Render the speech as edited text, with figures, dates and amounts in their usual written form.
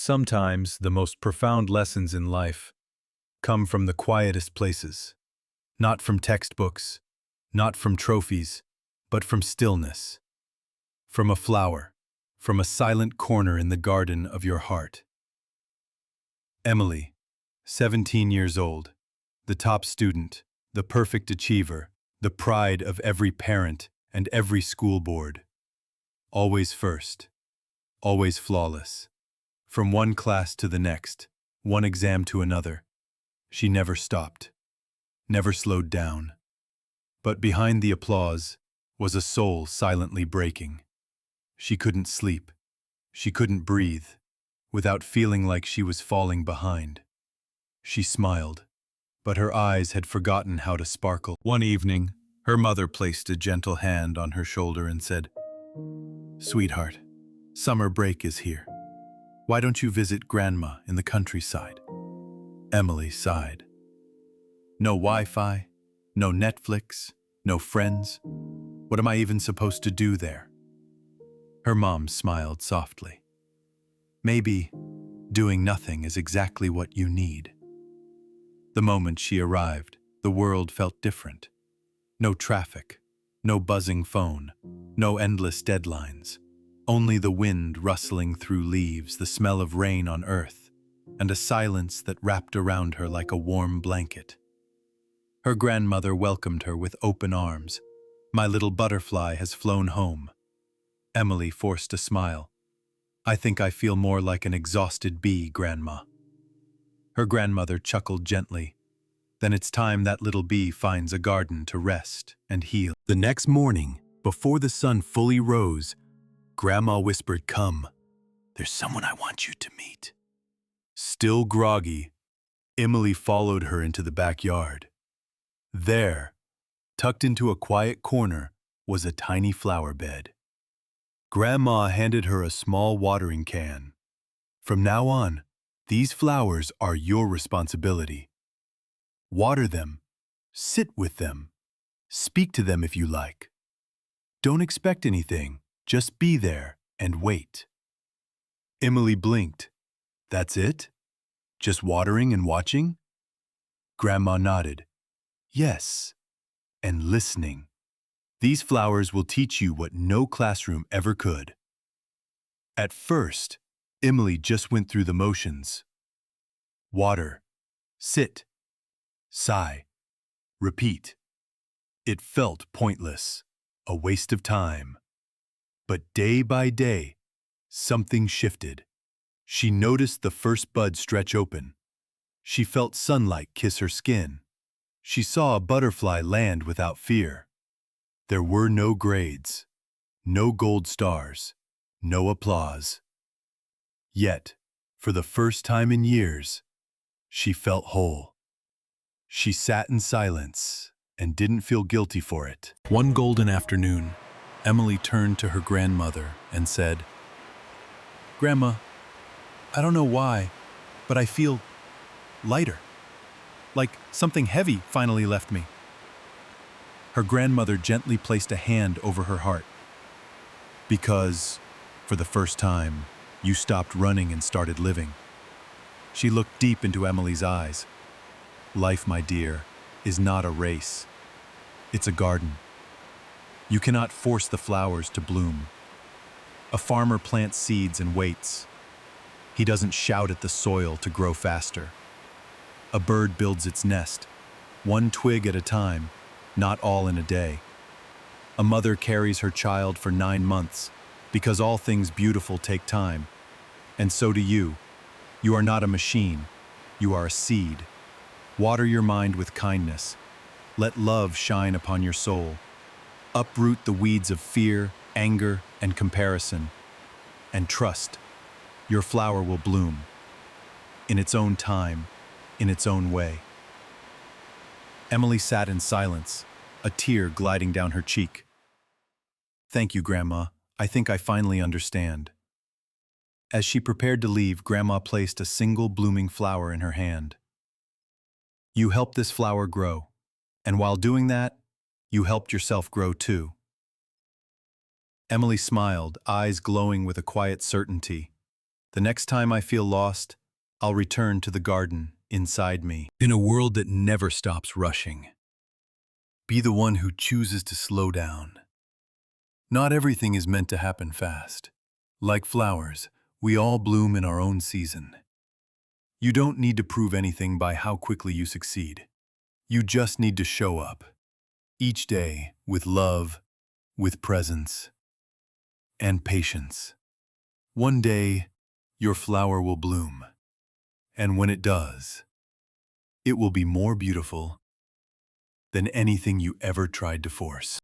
Sometimes the most profound lessons in life come from the quietest places, not from textbooks, not from trophies, but from stillness, from a flower, from a silent corner in the garden of your heart. Emily, 17 years old, the top student, the perfect achiever, the pride of every parent and every school board. Always first, always flawless. From one class to the next, one exam to another, she never stopped, never slowed down. But behind the applause was a soul silently breaking. She couldn't sleep, she couldn't breathe, without feeling like she was falling behind. She smiled, but her eyes had forgotten how to sparkle. One evening, her mother placed a gentle hand on her shoulder and said, "Sweetheart, summer break is here. Why don't you visit Grandma in the countryside?" Emily sighed. No Wi-Fi, no Netflix, no friends. What am I even supposed to do there? Her mom smiled softly. Maybe doing nothing is exactly what you need. The moment she arrived, the world felt different. No traffic, no buzzing phone, no endless deadlines. Only the wind rustling through leaves, the smell of rain on earth, and a silence that wrapped around her like a warm blanket. Her grandmother welcomed her with open arms. "My little butterfly has flown home." Emily forced a smile. "I think I feel more like an exhausted bee, Grandma." Her grandmother chuckled gently. "Then it's time that little bee finds a garden to rest and heal." The next morning, before the sun fully rose, Grandma whispered, "Come, there's someone I want you to meet." Still groggy, Emily followed her into the backyard. There, tucked into a quiet corner, was a tiny flower bed. Grandma handed her a small watering can. "From now on, these flowers are your responsibility. Water them, sit with them, speak to them if you like. Don't expect anything. Just be there and wait." Emily blinked. "That's it? Just watering and watching?" Grandma nodded. "Yes, and listening. These flowers will teach you what no classroom ever could." At first, Emily just went through the motions. Water, sit, sigh, repeat. It felt pointless, a waste of time. But day by day, something shifted. She noticed the first bud stretch open. She felt sunlight kiss her skin. She saw a butterfly land without fear. There were no grades, no gold stars, no applause. Yet, for the first time in years, she felt whole. She sat in silence and didn't feel guilty for it. One golden afternoon, Emily turned to her grandmother and said, "Grandma, I don't know why, but I feel lighter. Like something heavy finally left me." Her grandmother gently placed a hand over her heart. "Because, for the first time, you stopped running and started living." She looked deep into Emily's eyes. "Life, my dear, is not a race. It's a garden. You cannot force the flowers to bloom. A farmer plants seeds and waits. He doesn't shout at the soil to grow faster. A bird builds its nest, one twig at a time, not all in a day. A mother carries her child for 9 months, because all things beautiful take time. And so do you. You are not a machine. You are a seed. Water your mind with kindness. Let love shine upon your soul. Uproot the weeds of fear, anger, and comparison. And trust, your flower will bloom. In its own time, in its own way." Emily sat in silence, a tear gliding down her cheek. "Thank you, Grandma. I think I finally understand." As she prepared to leave, Grandma placed a single blooming flower in her hand. "You helped this flower grow, and while doing that, you helped yourself grow too." Emily smiled, eyes glowing with a quiet certainty. The next time I feel lost, I'll return to the garden inside me. In a world that never stops rushing, be the one who chooses to slow down. Not everything is meant to happen fast. Like flowers, we all bloom in our own season. You don't need to prove anything by how quickly you succeed. You just need to show up, each day, with love, with presence, and patience. One day, your flower will bloom, and when it does, it will be more beautiful than anything you ever tried to force.